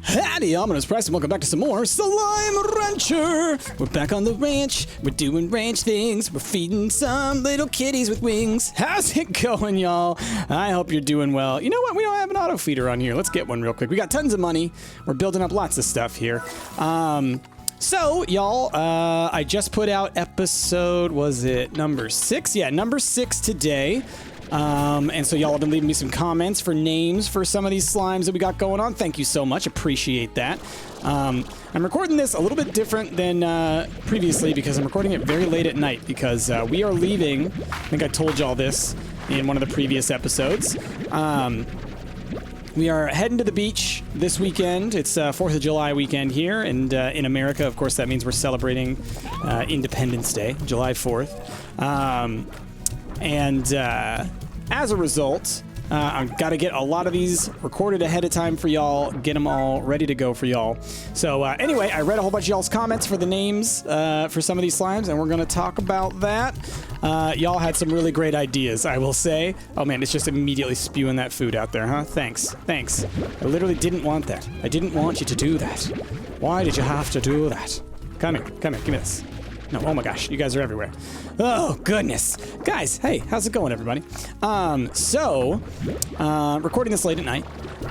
Howdy, Ominous Price, and welcome back to some more Slime Rancher. We're back on the ranch. We're doing ranch things. We're feeding some little kitties with wings. How's it going, y'all? I hope you're doing well. You know what? We don't have an auto feeder on here. Let's get one real quick. We got tons of money. We're building up lots of stuff here. So, y'all, I just put out episode, was it number 6? Yeah, number 6 today. And so y'all have been leaving me some comments for names for some of these slimes that we got going on. Thank you so much. Appreciate that. I'm recording this a little bit different than previously because I'm recording it very late at night because we are leaving. I think I told y'all this in one of the previous episodes. We are heading to the beach this weekend. It's 4th of July weekend here, and in America, of course, that means we're celebrating Independence Day, July 4th. As a result, I've got to get a lot of these recorded ahead of time for y'all, get them all ready to go for y'all. So anyway, I read a whole bunch of y'all's comments for the names for some of these slimes, and we're going to talk about that. Y'all had some really great ideas, I will say. Oh man, it's just immediately spewing that food out there, huh? Thanks. Thanks. I literally didn't want that. I didn't want you to do that. Why did you have to do that? Come here. Come here. Give me this. No, oh my gosh, you guys are everywhere. Oh, goodness. Guys, hey, how's it going, everybody? Recording this late at night,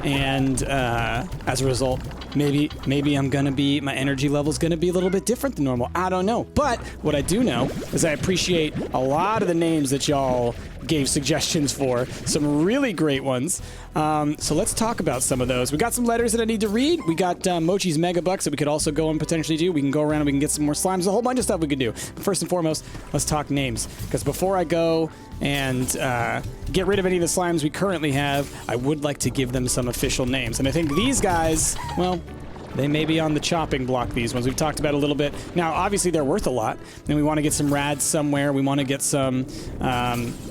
and as a result, maybe I'm gonna be, my energy level's gonna be a little bit different than normal. I don't know. But what I do know is I appreciate a lot of the names that y'all gave suggestions for. Some really great ones. So let's talk about some of those. We got some letters that I need to read. We got Mochi's Mega Bucks that we could also go and potentially do. We can go around and we can get some more slimes. A whole bunch of stuff we can do. But first and foremost, let's talk names. Because before I go and get rid of any of the slimes we currently have, I would like to give them some official names. And I think these guys, well, they may be on the chopping block, these ones. We've talked about a little bit. Now, obviously, they're worth a lot. And we want to get some rads somewhere. We want to get some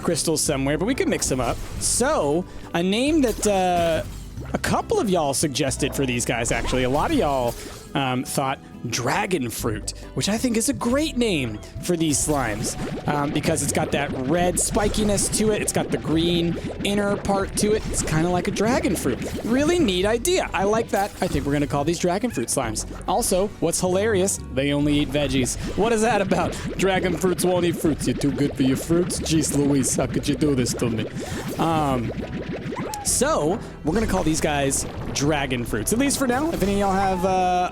crystals somewhere. But we can mix them up. So, a name that a couple of y'all suggested for these guys, actually. A lot of y'all thought dragon fruit, which I think is a great name for these slimes because it's got that red spikiness to it. It's got the green inner part to it. It's kind of like a dragon fruit. Really neat idea. I like that. I think we're going to call these dragon fruit slimes. Also, what's hilarious, they only eat veggies. What is that about? Dragon fruits won't eat fruits. You're too good for your fruits? Jeez Louise, how could you do this to me? So, we're going to call these guys dragon fruits, at least for now. If any of y'all have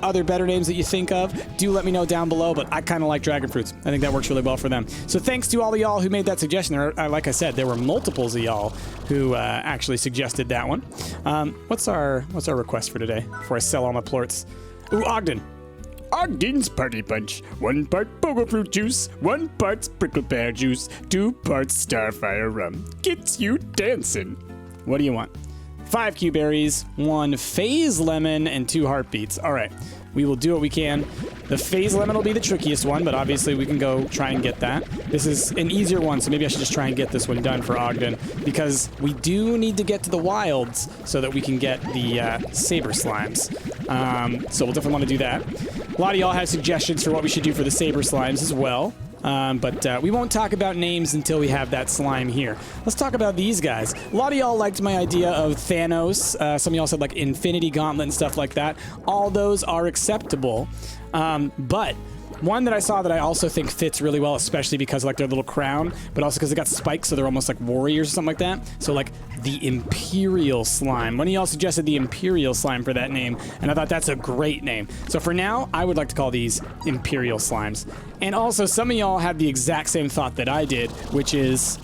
other better names that you think of, do let me know down below, but I kind of like dragon fruits. I think that works really well for them. So thanks to all of y'all who made that suggestion. Like I said, there were multiples of y'all who actually suggested that one. What's our request for today before I sell all my plorts? Ooh, Ogden. Ogden's Party Punch. 1 part bogo fruit juice, 1 part prickle pear juice, 2 parts starfire rum. Gets you dancing. What do you want? 5 Q-berries, 1 phase lemon, and 2 heartbeats. All right, we will do what we can. The phase lemon will be the trickiest one, but obviously we can go try and get that. This is an easier one, so maybe I should just try and get this one done for Ogden, because we do need to get to the wilds so that we can get the saber slimes. So we'll definitely want to do that. A lot of y'all have suggestions for what we should do for the saber slimes as well. But we won't talk about names until we have that slime here. Let's talk about these guys. A lot of y'all liked my idea of Thanos. Some of y'all said like Infinity Gauntlet and stuff like that. All those are acceptable. But one that I saw that I also think fits really well, especially because of like their little crown, but also because they got spikes, so they're almost like warriors or something like that. So like the Imperial Slime. One of y'all suggested the Imperial Slime for that name, and I thought that's a great name. So for now, I would like to call these Imperial Slimes. And also, some of y'all had the exact same thought that I did, which is,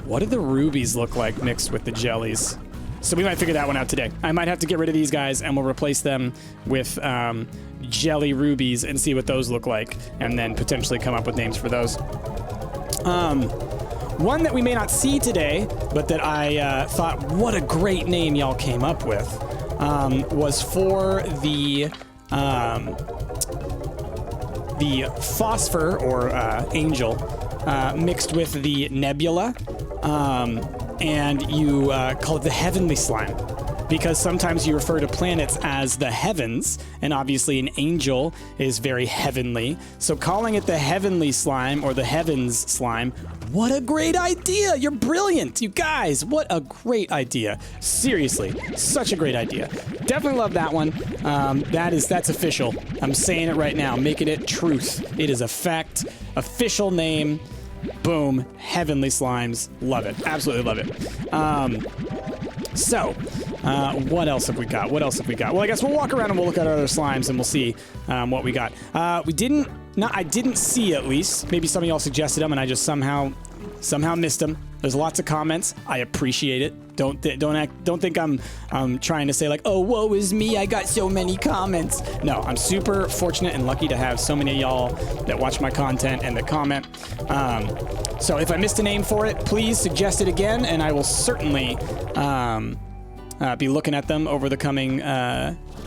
what do the rubies look like mixed with the jellies? So we might figure that one out today. I might have to get rid of these guys, and we'll replace them with jelly rubies and see what those look like, and then potentially come up with names for those. One that we may not see today, but that I thought, what a great name y'all came up with, was for the phosphor, or angel, mixed with the nebula, and you call it the heavenly slime. because sometimes you refer to planets as the heavens, and obviously an angel is very heavenly. So calling it the heavenly slime or the heavens slime, what a great idea. You're brilliant, you guys. What a great idea. Seriously, such a great idea. Definitely love that one. That's official. I'm saying it right now, making it truth. It is a fact, official name. Boom, heavenly slimes. Love it. Absolutely love it. So, what else have we got? What else have we got? Well, I guess we'll walk around and we'll look at our other slimes and we'll see what we got. I didn't see, at least. Maybe some of y'all suggested them and I just somehow missed them. There's lots of comments. I appreciate it. Don't think I'm trying to say like, oh, woe is me, I got so many comments. No, I'm super fortunate and lucky to have so many of y'all that watch my content and that comment. So if I missed a name for it, please suggest it again, and I will certainly be looking at them over the coming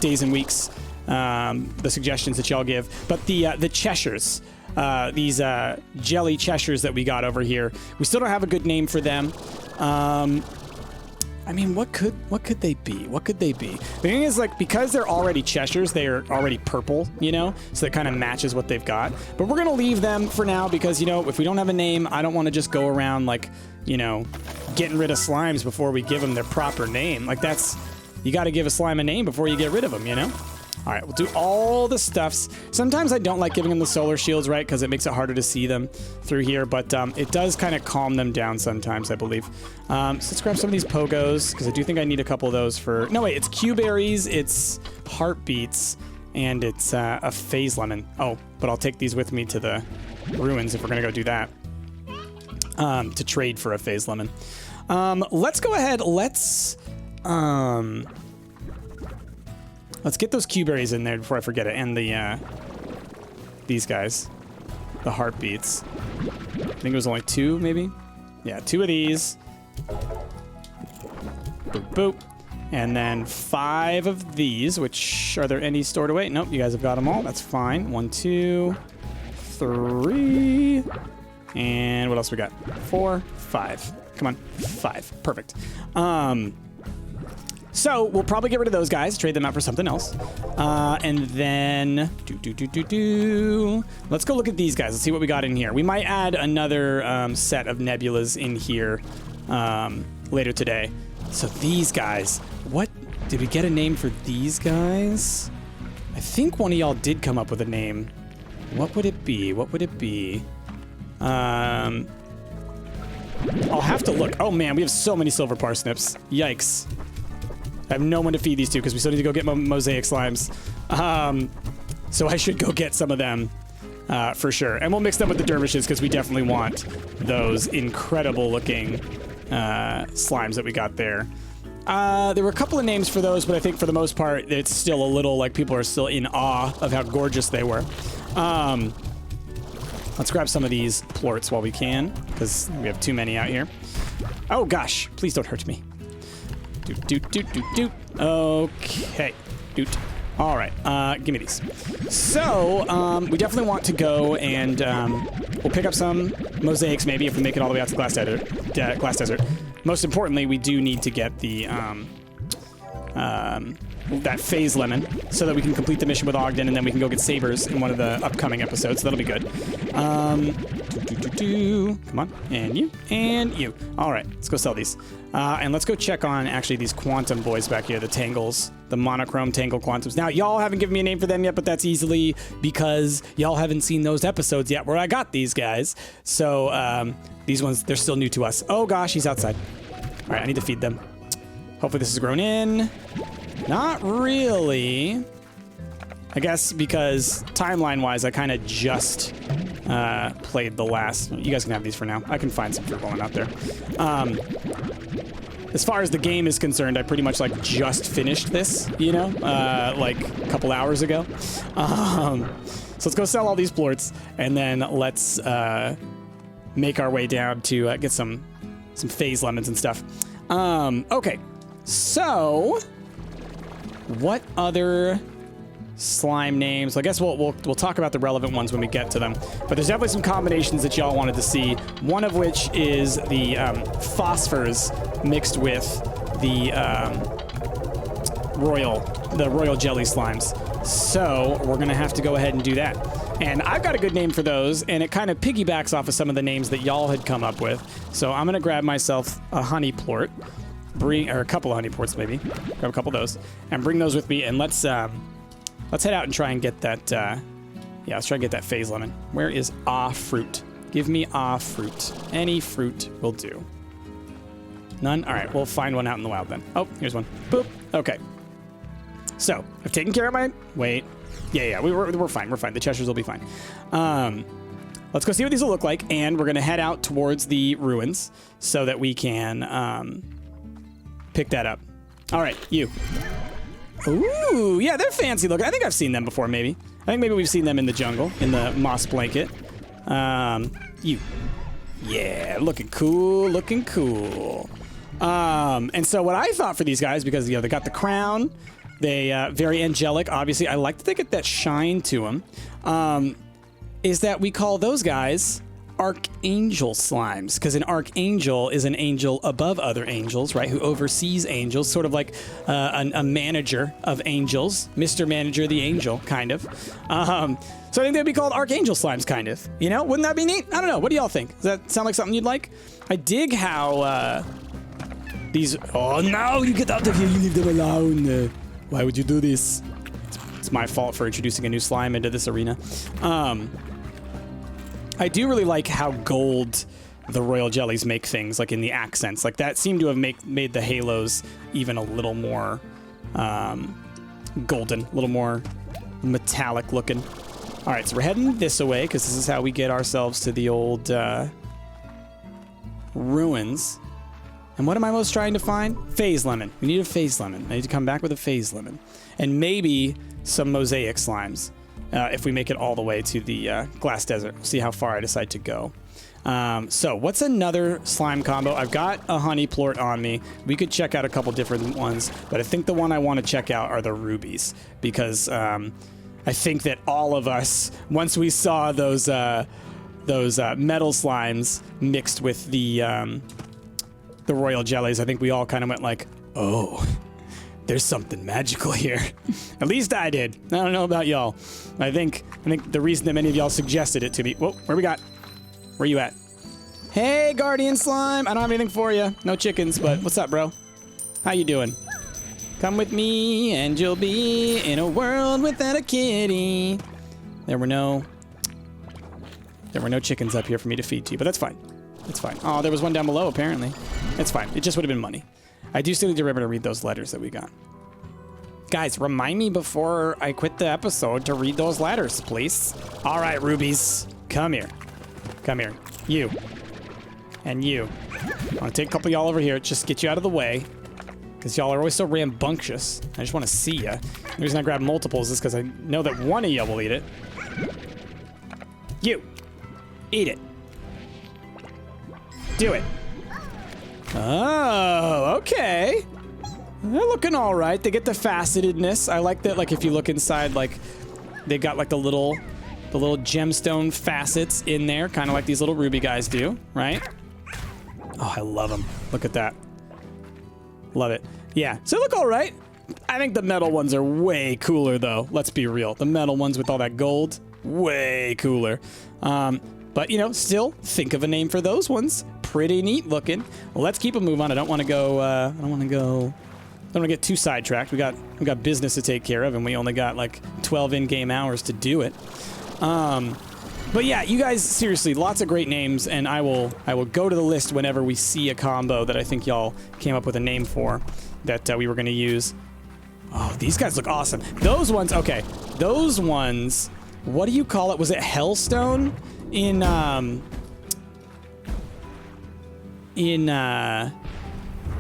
days and weeks. The suggestions that y'all give, but the Cheshires. These jelly Cheshires that we got over here. We still don't have a good name for them. I mean, what could they be? What could they be? The thing is, like, because they're already Cheshires, they are already purple, you know? So that kind of matches what they've got. But we're going to leave them for now because, you know, if we don't have a name, I don't want to just go around, like, you know, getting rid of slimes before we give them their proper name. Like, you got to give a slime a name before you get rid of them, you know? All right, we'll do all the stuffs. Sometimes I don't like giving them the solar shields, right? Because it makes it harder to see them through here. But it does kind of calm them down sometimes, I believe. So let's grab some of these pogos, because I do think I need a couple of those for... No, wait, it's Q-berries, it's heartbeats, and it's a phase lemon. Oh, but I'll take these with me to the ruins if we're going to go do that. To trade for a phase lemon. Let's go ahead. Let's get those Q-berries in there before I forget it, and these guys, the heartbeats. I think it was only 2, maybe? Yeah, 2 of these. Boop, boop. And then 5 of these, which, are there any stored away? Nope, you guys have got them all. That's fine. 1, 2, 3. And what else we got? 4, 5. Come on, 5. Perfect. So we'll probably get rid of those guys, trade them out for something else. And then, let's go look at these guys. Let's see what we got in here. We might add another set of nebulas in here later today. So these guys, what, did we get a name for these guys? I think one of y'all did come up with a name. What would it be? What would it be? I'll have to look. Oh man, we have so many silver parsnips. Yikes. I have no one to feed these to because we still need to go get mosaic slimes. So I should go get some of them for sure. And we'll mix them with the dervishes because we definitely want those incredible looking slimes that we got there. There were a couple of names for those, but I think for the most part, it's still a little like people are still in awe of how gorgeous they were. Let's grab some of these plorts while we can because we have too many out here. Oh gosh, please don't hurt me. Doot. Okay. Doot. All right. Give me these. So, we definitely want to go and we'll pick up some mosaics maybe if we make it all the way out to Glass Desert. Most importantly, we do need to get the that phase lemon so that we can complete the mission with Ogden, and then we can go get sabers in one of the upcoming episodes. So that'll be good. Come on, and you. All right, let's go sell these. And let's go check on actually these quantum boys back here, the tangles, the monochrome tangle quantums. Now, y'all haven't given me a name for them yet, but that's easily because y'all haven't seen those episodes yet where I got these guys. So these ones, they're still new to us. Oh gosh, he's outside. All right, I need to feed them. Hopefully this is grown in. Not really. I guess because timeline-wise, I kind of just played the last... You guys can have these for now. I can find some fruit while I'm out there. As far as the game is concerned, I pretty much like just finished this, you know, like a couple hours ago. So let's go sell all these plorts, and then let's make our way down to get some phase lemons and stuff. Okay, so what other slime names? I guess we'll talk about the relevant ones when we get to them. But there's definitely some combinations that y'all wanted to see. One of which is the phosphors mixed with the the royal jelly slimes. So we're gonna have to go ahead and do that. And I've got a good name for those, and it kind of piggybacks off of some of the names that y'all had come up with. So I'm gonna grab myself a honey plort, or a couple of honey plorts maybe. Grab a couple of those, and bring those with me, and let's head out and try and get that. Yeah, let's try and get that phase lemon. Where is fruit? Give me fruit. Any fruit will do. None? All right, we'll find one out in the wild then. Oh, here's one. Boop. Okay. So, I've taken care of my... Wait. Yeah, we're fine. We're fine. The Cheshires will be fine. Let's go see what these will look like, and we're going to head out towards the ruins so that we can pick that up. All right, you. Ooh, yeah, they're fancy looking. I think I've seen them before, maybe. I think maybe we've seen them in the jungle, in the moss blanket. You. Yeah, looking cool, looking cool. And so what I thought for these guys, because, you know, they got the crown, they, very angelic, obviously. I like that they get that shine to them, is that we call those guys archangel slimes, because an archangel is an angel above other angels, right, who oversees angels, sort of like a manager of angels, Mr. Manager the Angel, kind of. So I think they'd be called archangel slimes, kind of. You know, wouldn't that be neat? I don't know. What do y'all think? Does that sound like something you'd like? I dig how these... Oh, no! You get out of here! You leave them alone! Why would you do this? It's my fault for introducing a new slime into this arena. I do really like how gold the royal jellies make things, like in the accents. Like that seemed to have made the halos even a little more golden, a little more metallic looking. All right, so we're heading this way because this is how we get ourselves to the old ruins. And what am I most trying to find? Phase lemon. We need a phase lemon. I need to come back with a phase lemon. And maybe some mosaic slimes. If we make it all the way to the glass desert. We'll see how far I decide to go. So what's another slime combo? I've got a honey plort on me. We could check out a couple different ones, but I think the one I want to check out are the rubies, because I think that all of us, once we saw those metal slimes mixed with the royal jellies, I think we all kind of went like, oh, there's something magical here. At least I did. I don't know about y'all. I think the reason that many of y'all suggested it to me. Whoa, where we got? Where you at? Hey, Guardian Slime. I don't have anything for you. No chickens, but what's up, bro? How you doing? Come with me and you'll be in a world without a kitty. There were no chickens up here for me to feed to you, but that's fine. That's fine. Oh, there was one down below, apparently. It's fine. It just would have been money. I do still need to remember to read those letters that we got. Guys, remind me before I quit the episode to read those letters, please. All right, rubies. Come here. Come here. You. And you. I want to take a couple of y'all over here. Just get you out of the way. Because y'all are always so rambunctious. I just want to see ya. The reason I grab multiples is because I know that one of y'all will eat it. You. Eat it. Do it. Oh, okay. They're looking all right. They get the facetedness. I like that, like, if you look inside, like, they've got, like, the little gemstone facets in there, kind of like these little ruby guys do, right? Oh, I love them. Look at that. Love it. Yeah, so they look all right. I think the metal ones are way cooler, though. Let's be real. The metal ones with all that gold, way cooler. But, you know, still, think of a name for those ones. Pretty neat looking. Well, let's keep a move on. I don't want to go, I don't want to get too sidetracked. We got business to take care of, and we only got like 12 in-game hours to do it. But yeah, you guys, seriously, lots of great names, and I will go to the list whenever we see a combo that I think y'all came up with a name for that we were going to use. Oh, these guys look awesome. Those ones, okay. Those ones, what do you call it? Was it Hellstone in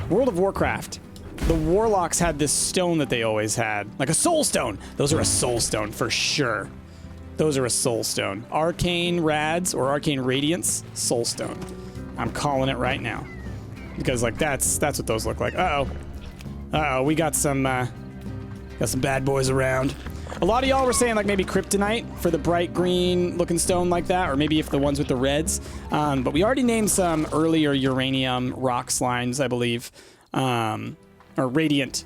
World of Warcraft? The Warlocks had this stone that they always had, like a soul stone. Those are a soul stone for sure. Those are a soul stone. Arcane Rads or Arcane Radiance, soul stone. I'm calling it right now, because like that's what those look like. Uh-oh, we got some bad boys around. A lot of y'all were saying like maybe kryptonite for the bright green looking stone like that, or maybe if the ones with the reds. But we already named some earlier uranium rock slimes, I believe, or radiant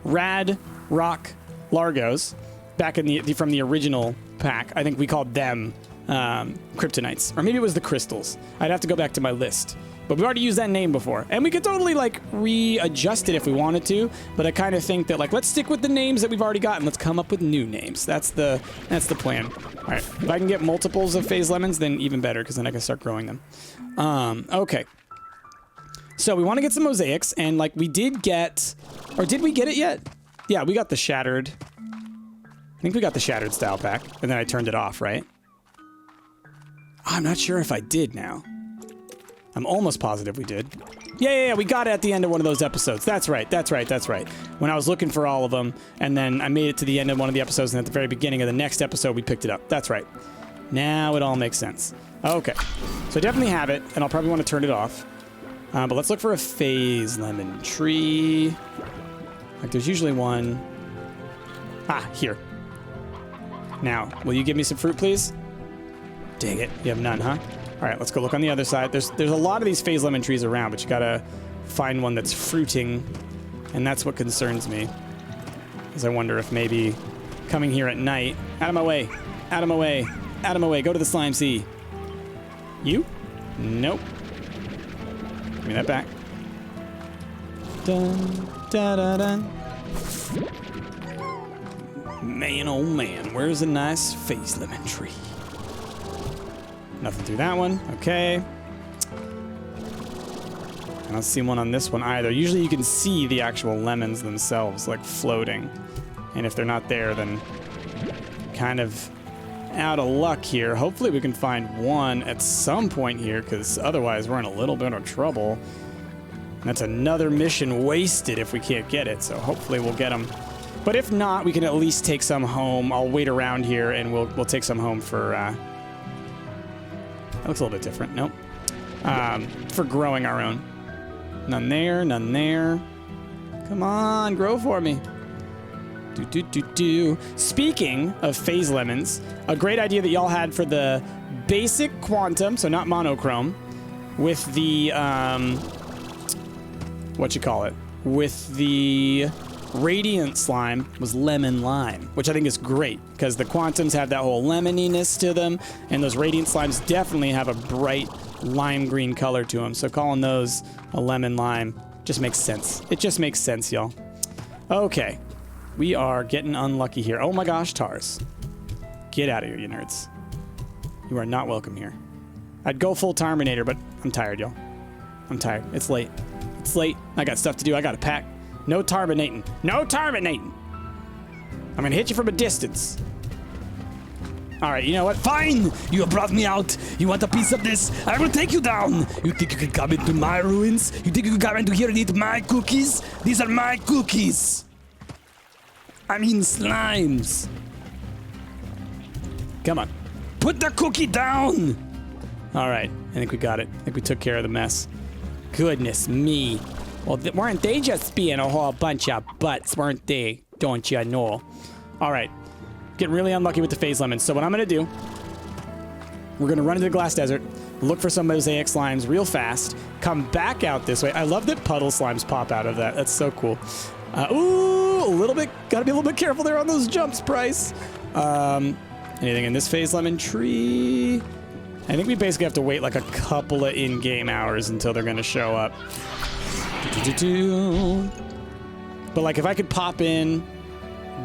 rad rock Largos back in from the original pack. I think we called them kryptonites, or maybe it was the crystals. I'd have to go back to my list. But we've already used that name before, and we could totally like readjust it if we wanted to. But I kind of think that like let's stick with the names that we've already got and let's come up with new names. That's the plan. All right, if I can get multiples of phase lemons, then even better, because then I can start growing them. Okay. So we want to get some mosaics, and like we did get, or did we get it yet? Yeah, we got the shattered. I think we got the shattered style pack, and then I turned it off, right? I'm not sure if I did now. I'm almost positive we did. Yeah, we got it at the end of one of those episodes. That's right. When I was looking for all of them, and then I made it to the end of one of the episodes, and at the very beginning of the next episode, we picked it up. That's right. Now it all makes sense. Okay. So I definitely have it, and I'll probably want to turn it off. But let's look for a phase lemon tree. Like, there's usually one. Ah, here. Now, will you give me some fruit, please? Dang it. You have none, huh? All right, let's go look on the other side. There's a lot of these phase lemon trees around, but you gotta find one that's fruiting, and that's what concerns me. Because I wonder if maybe coming here at night... Out of my way. Out of my way. Out of my way. Go to the slime sea. You? Nope. Give me that back. Dun, da, da, dun. Man, oh man, where's a nice phase lemon tree? Nothing through that one. Okay. I don't see one on this one either. Usually you can see the actual lemons themselves, like, floating. And if they're not there, then kind of out of luck here. Hopefully we can find one at some point here, because otherwise we're in a little bit of trouble. And that's another mission wasted if we can't get it, so hopefully we'll get them. But if not, we can at least take some home. I'll wait around here, and we'll take some home for... That looks a little bit different. Nope. For growing our own. None there, none there. Come on, grow for me. Speaking of phase lemons, a great idea that y'all had for the basic quantum, so not monochrome, with the, with the radiant slime was lemon lime, which I think is great because the quantums have that whole lemoniness to them, and those radiant slimes definitely have a bright lime green color to them. So calling those a lemon lime just makes sense. It just makes sense, y'all. Okay, we are getting unlucky here. Oh my gosh, Tars. Get out of here, you nerds. You are not welcome here. I'd go full Terminator, but I'm tired, y'all. I'm tired. It's late. It's late. I got stuff to do. I got to pack. No terminating. No terminating. I'm gonna hit you from a distance. All right, you know what? Fine. You have brought me out. You want a piece of this? I will take you down. You think you can come into my ruins? You think you can come into here and eat my cookies? These are my cookies. I mean slimes. Come on. Put the cookie down. All right. I think we got it. I think we took care of the mess. Goodness me. Well, weren't they just being a whole bunch of butts, weren't they? Don't you know? All right. Getting really unlucky with the phase lemons. So what I'm going to do, we're going to run into the glass desert, look for some mosaic slimes real fast, come back out this way. I love that puddle slimes pop out of that. That's so cool. Ooh, a little bit. Got to be a little bit careful there on those jumps, Bryce. Anything in this phase lemon tree? I think we basically have to wait like a couple of in-game hours until they're going to show up. But like if I could pop in,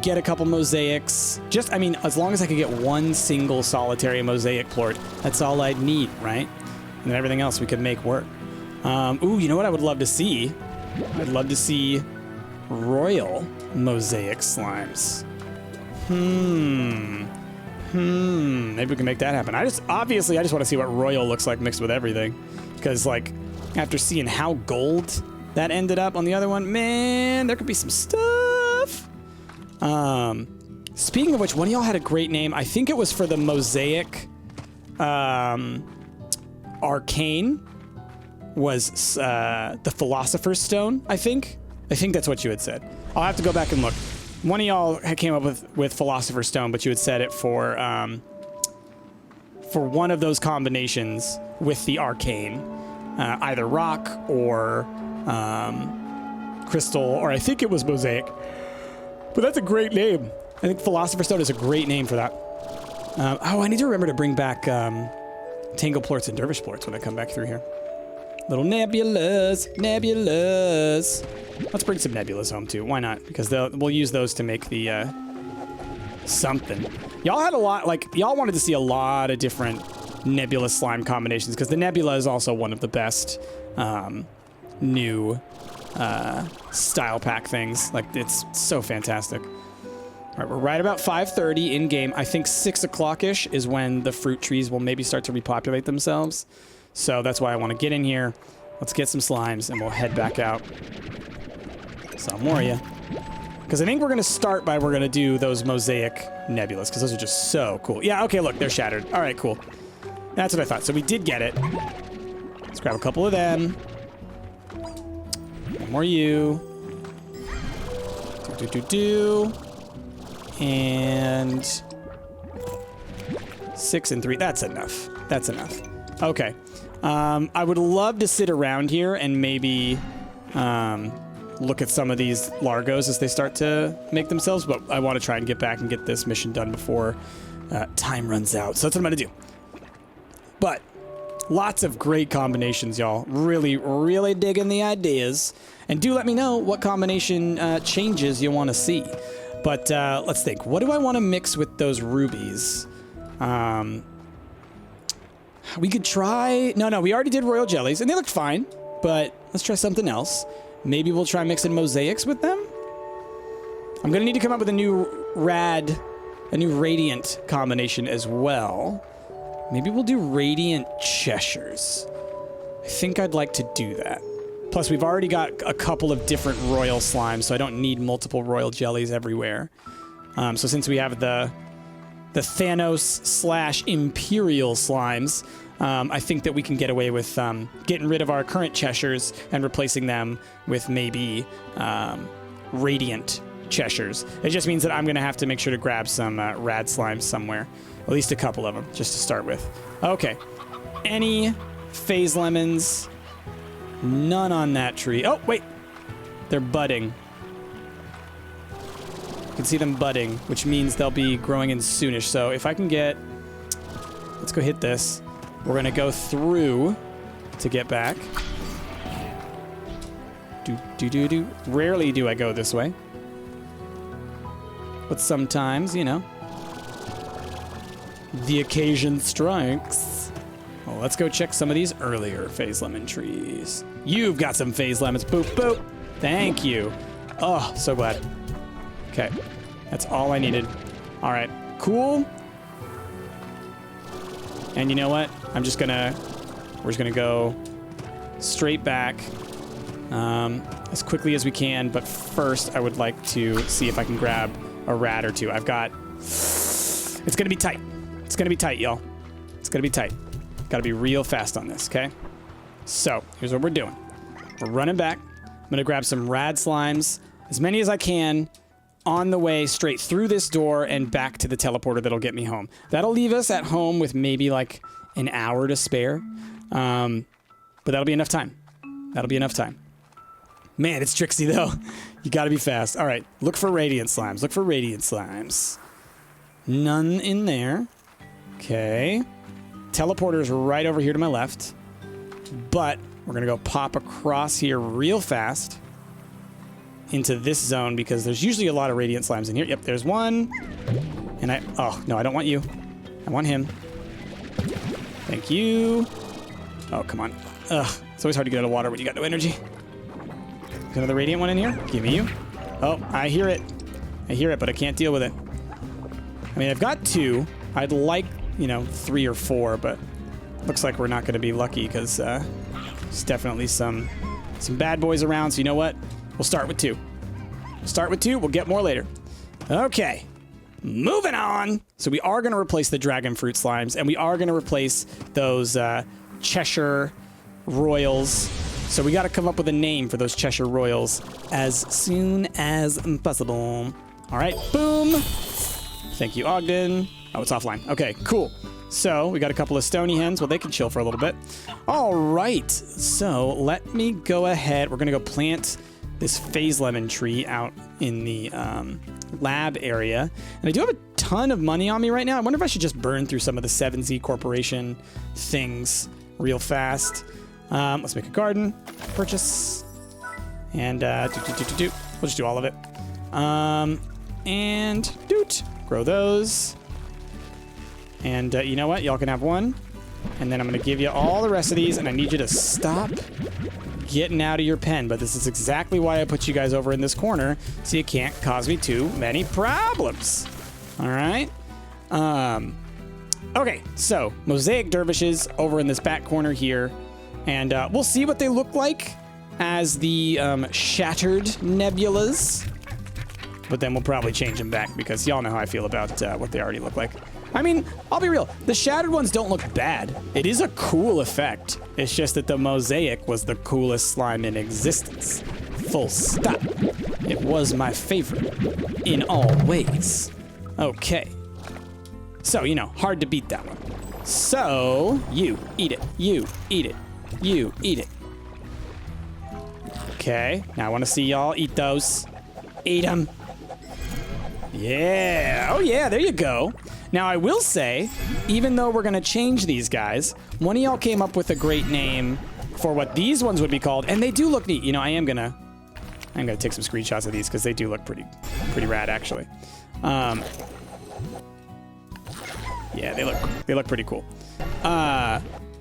get a couple mosaics, just, I mean, as long as I could get one single solitary mosaic plort, that's all I'd need, right? And then everything else we could make work. Ooh, you know what I would love to see? I'd love to see royal mosaic slimes. Maybe we can make that happen. I just want to see what royal looks like mixed with everything. Because, like, after seeing how gold that ended up on the other one, man, there could be some stuff. Speaking of which, one of y'all had a great name. I think it was for the mosaic arcane was the Philosopher's Stone, I think. I think that's what you had said. I'll have to go back and look. One of y'all came up with Philosopher's Stone, but you had said it for one of those combinations with the arcane, either rock or crystal, or I think it was mosaic. But that's a great name. I think Philosopher's Stone is a great name for that. Oh, I need to remember to bring back Tangleplorts and Dervishplorts when I come back through here. Little nebulas. Let's bring some nebulas home too. Why not? Because we'll use those to make the something. Y'all had a lot, like, y'all wanted to see a lot of different nebula slime combinations because the nebula is also one of the best new style pack things. Like, it's so fantastic. All right, we're right about 5:30 in game. I think 6 o'clock-ish is when the fruit trees will maybe start to repopulate themselves. So that's why I want to get in here. Let's get some slimes and we'll head back out. Some more of you. Because I think we're going to start by we're going to do those mosaic nebulas because those are just so cool. Yeah, okay, look, they're shattered. All right, cool. That's what I thought. So we did get it. Let's grab a couple of them. One more you. And 6 and 3. That's enough. That's enough. Okay. I would love to sit around here and maybe look at some of these Largos as they start to make themselves, but I want to try and get back and get this mission done before time runs out. So that's what I'm going to do. But lots of great combinations, y'all. Really, really digging the ideas. And do let me know what combination changes you want to see. But let's think. What do I want to mix with those rubies? We could try... No, we already did royal jellies, and they looked fine. But let's try something else. Maybe we'll try mixing mosaics with them? I'm going to need to come up with a new radiant combination as well. Maybe we'll do radiant Cheshires. I think I'd like to do that. Plus, we've already got a couple of different royal slimes, so I don't need multiple royal jellies everywhere. So since we have the Thanos/Imperial slimes, I think that we can get away with getting rid of our current Cheshires and replacing them with maybe radiant Cheshires. It just means that I'm going to have to make sure to grab some rad slimes somewhere. At least a couple of them, just to start with. Okay. Any phase lemons? None on that tree. Oh, wait. They're budding. You can see them budding, which means they'll be growing in soonish. So if I can get... Let's go hit this. We're going to go through to get back. Do. Rarely do I go this way. But sometimes, you know, the occasion strikes. Well, let's go check some of these earlier phase lemon trees. You've got some phase lemons. Boop, boop. Thank you. Oh, so glad. Okay. That's all I needed. All right. Cool. And you know what? We're just gonna go straight back as quickly as we can. But first, I would like to see if I can grab a rat or two. I've got... It's gonna be tight. It's gonna be tight, y'all. It's gonna be tight. Gotta be real fast on this, okay? So, here's what we're doing. We're running back. I'm gonna grab some rad slimes, as many as I can, on the way straight through this door and back to the teleporter that'll get me home. That'll leave us at home with maybe like an hour to spare. But that'll be enough time. That'll be enough time. Man, it's tricksy though. You gotta be fast. All right, look for radiant slimes. Look for radiant slimes. None in there. Okay. Teleporter's right over here to my left. But we're gonna go pop across here real fast into this zone because there's usually a lot of radiant slimes in here. Yep, there's one. And oh, no, I don't want you. I want him. Thank you. Oh, come on. Ugh, it's always hard to get out of water when you got no energy. There's another radiant one in here. Give me you. Oh, I hear it. I hear it, but I can't deal with it. I mean, I've got 2. I'd like, you know, 3 or 4, but looks like we're not going to be lucky because there's definitely some bad boys around. So you know what? We'll start with 2. We'll start with 2. We'll get more later. Okay. Moving on. So we are going to replace the dragon fruit slimes, and we are going to replace those Cheshire Royals. So we got to come up with a name for those Cheshire Royals as soon as possible. All right. Boom. Thank you, Ogden. Oh, it's offline. Okay, cool. So we got a couple of stony hens. Well, they can chill for a little bit. All right. So let me go ahead. We're going to go plant this phase lemon tree out in the lab area. And I do have a ton of money on me right now. I wonder if I should just burn through some of the 7Z Corporation things real fast. Let's make a garden. Purchase. And we'll just do all of it. And grow those. And you know what? Y'all can have one. And then I'm going to give you all the rest of these, and I need you to stop getting out of your pen. But this is exactly why I put you guys over in this corner, so you can't cause me too many problems. All right? Okay, so Mosaic Dervishes over in this back corner here. And we'll see what they look like as the Shattered Nebulas. But then we'll probably change them back because y'all know how I feel about what they already look like. I mean, I'll be real. The shattered ones don't look bad. It is a cool effect. It's just that the mosaic was the coolest slime in existence. Full stop. It was my favorite in all ways. Okay. So, you know, hard to beat that one. So, you eat it. You eat it. You eat it. Okay. Now I want to see y'all eat those. Eat them. Yeah. Oh, yeah. There you go. Now, I will say, even though we're going to change these guys, one of y'all came up with a great name for what these ones would be called, and they do look neat. You know, I'm gonna take some screenshots of these because they do look pretty rad, actually. Yeah, they look pretty cool.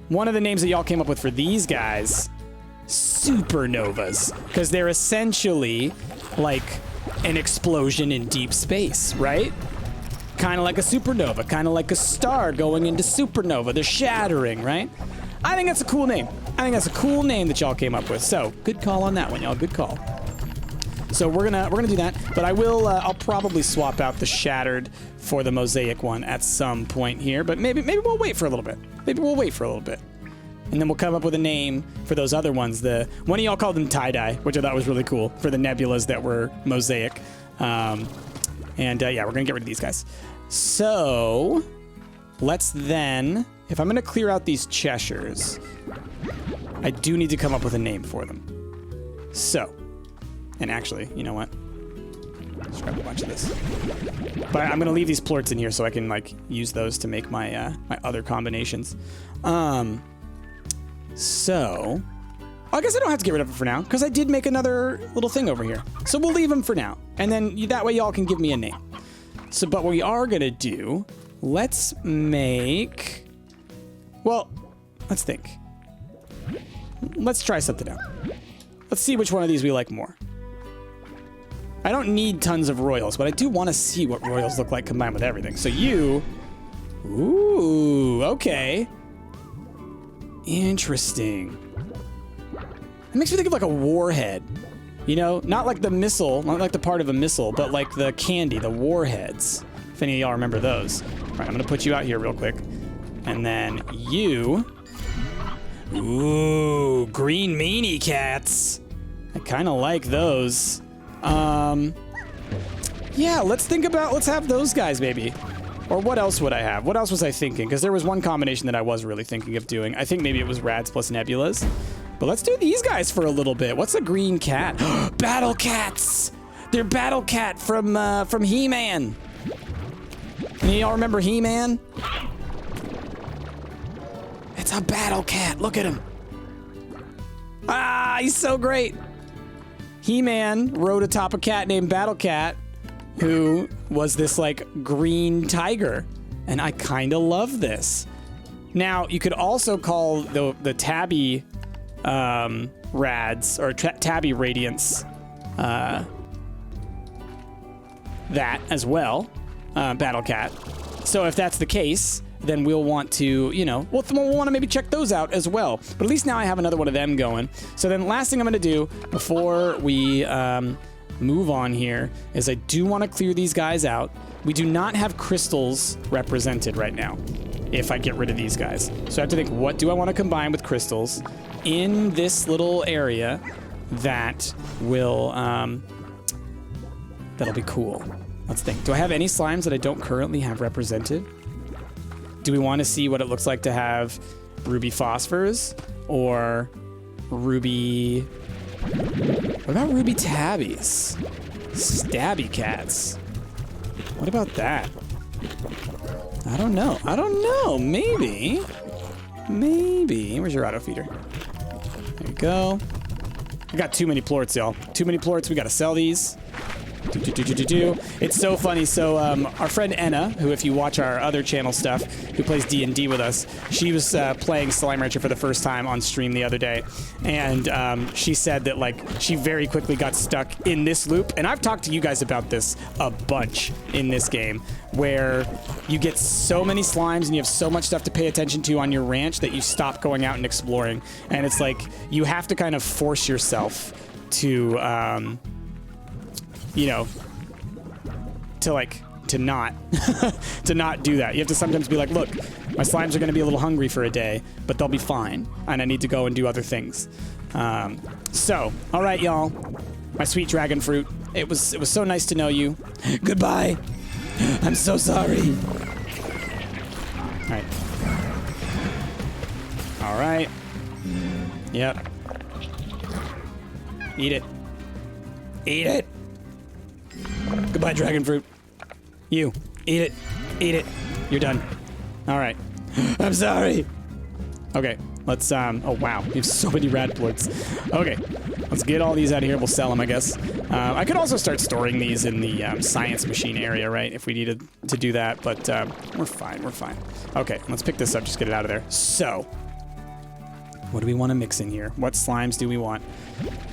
One of the names that y'all came up with for these guys, Supernovas, because they're essentially like an explosion in deep space, right? Kind of like a supernova, kind of like a star going into supernova. They're shattering, right? I think that's a cool name. I think that's a cool name that y'all came up with. So, good call on that one, y'all. Good call. So we're gonna do that, but I'll probably swap out the shattered for the mosaic one at some point here. But maybe we'll wait for a little bit. And then we'll come up with a name for those other ones. The one of y'all called them tie-dye, which I thought was really cool for the nebulas that were mosaic. Yeah, we're gonna get rid of these guys. So let's then, if I'm gonna clear out these Cheshires, I do need to come up with a name for them. So, and actually, you know what? Let's grab a bunch of this. But I'm gonna leave these plorts in here so I can like use those to make my my other combinations. So I guess I don't have to get rid of it for now because I did make another little thing over here. So we'll leave them for now, and then that way y'all can give me a name. So, but what we are gonna do, let's make. Well, let's think. Let's try something out. Let's see which one of these we like more. I don't need tons of royals, but I do want to see what royals look like combined with everything. So you... Ooh, okay. Interesting. It makes me think of like a warhead. You know, not like the missile, not like the part of a missile, but like the candy, the warheads. If any of y'all remember those. All right, I'm going to put you out here real quick. And then you... Ooh, green meanie cats. I kind of like those. Yeah, let's have those guys maybe. Or what else would I have? What else was I thinking? Because there was one combination that I was really thinking of doing. I think maybe it was Rads plus Nebulas. But let's do these guys for a little bit. What's a green cat? Battle cats! They're Battle Cat from He-Man. Any of y'all remember He-Man? It's a Battle Cat. Look at him. Ah, he's so great. He-Man rode atop a cat named Battle Cat, who was this like green tiger. And I kind of love this. Now, you could also call the Tabby Rads or Tabby Radiance that as well, Battle Cat. So if that's the case, then we'll want to, you know, we'll want to maybe check those out as well. But at least now I have another one of them going. So then last thing I'm going to do before we move on here is I do want to clear these guys out. We do not have crystals represented right now if I get rid of these guys. So I have to think, what do I want to combine with crystals in this little area that will, that'll be cool. Let's think. Do I have any slimes that I don't currently have represented? Do we want to see what it looks like to have ruby phosphors or ruby What about ruby tabbies? Stabby cats. What about that? I don't know. I don't know. Maybe. Maybe. Where's your auto feeder? There you go. We got too many plorts, y'all. Too many plorts. We got to sell these. It's so funny. So our friend Enna, who if you watch our other channel stuff, who plays D&D with us, she was playing Slime Rancher for the first time on stream the other day, and she said that like she very quickly got stuck in this loop. And I've talked to you guys about this a bunch in this game, where you get so many slimes and you have so much stuff to pay attention to on your ranch that you stop going out and exploring. And it's like you have to kind of force yourself to you know, to not to not do that. You have to sometimes be like, look, my slimes are going to be a little hungry for a day, but they'll be fine, and I need to go and do other things. So, all right, y'all, my sweet dragon fruit. It was so nice to know you. Goodbye. I'm so sorry. All right. All right. Yep. Eat it. Eat it. Goodbye, dragon fruit. You. Eat it. Eat it. You're done. All right. I'm sorry. Okay. Let's, oh, wow. We have so many rad plorts. Okay. Let's get all these out of here. We'll sell them, I guess. I could also start storing these in the science machine area, right? If we needed to do that. But we're fine. We're fine. Okay. Let's pick this up. Just get it out of there. So, what do we want to mix in here? What slimes do we want?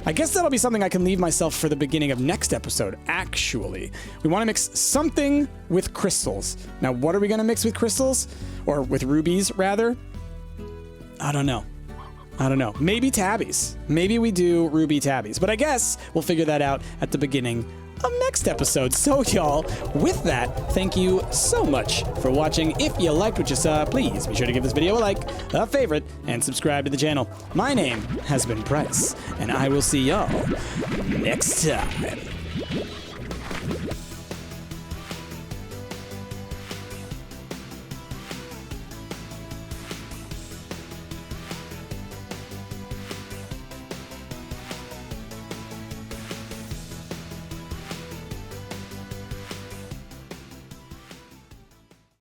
I guess that'll be something I can leave myself for the beginning of next episode, actually. We want to mix something with crystals. Now, what are we going to mix with crystals? Or with rubies, rather? I don't know. I don't know. Maybe tabbies. Maybe we do ruby tabbies. But I guess we'll figure that out at the beginning of next episode. So, y'all, with that, thank you so much for watching. If you liked what you saw, please be sure to give this video a like, a favorite, and subscribe to the channel. My name has been Price, and I will see y'all next time.